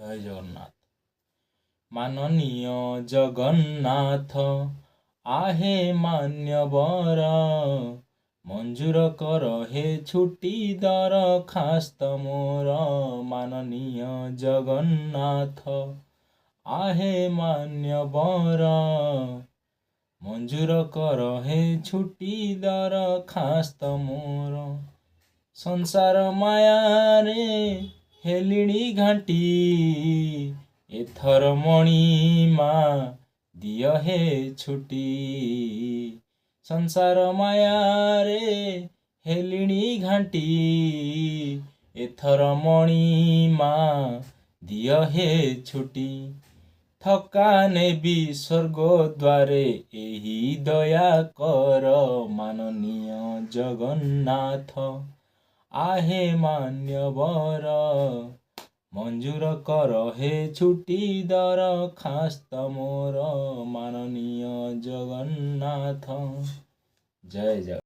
जय जगन्नाथ। माननीय जगन्नाथ आहे मान्यवर, मंजूर कर हे छुट्टी दरखास्त मोर। माननीय जगन्नाथ आहे मान्यवर, मंजूर कर हे छुट्टी दरखास्त मोर। संसार माया रे हेलिणी घाटी, एथर मणिमा दिय हे छुट्टी। संसार माया रे हेलिणी घाटी, एथर मणिमा दिय हे छुट्टी। थका नेबी स्वर्ग द्वारे एही दया कर। माननीय जगन्नाथ आहे मान्यवर, मंजूर कर हे छुट्टी दरखास्त मोर। माननीय जगन्नाथ। जय जगन्नाथ।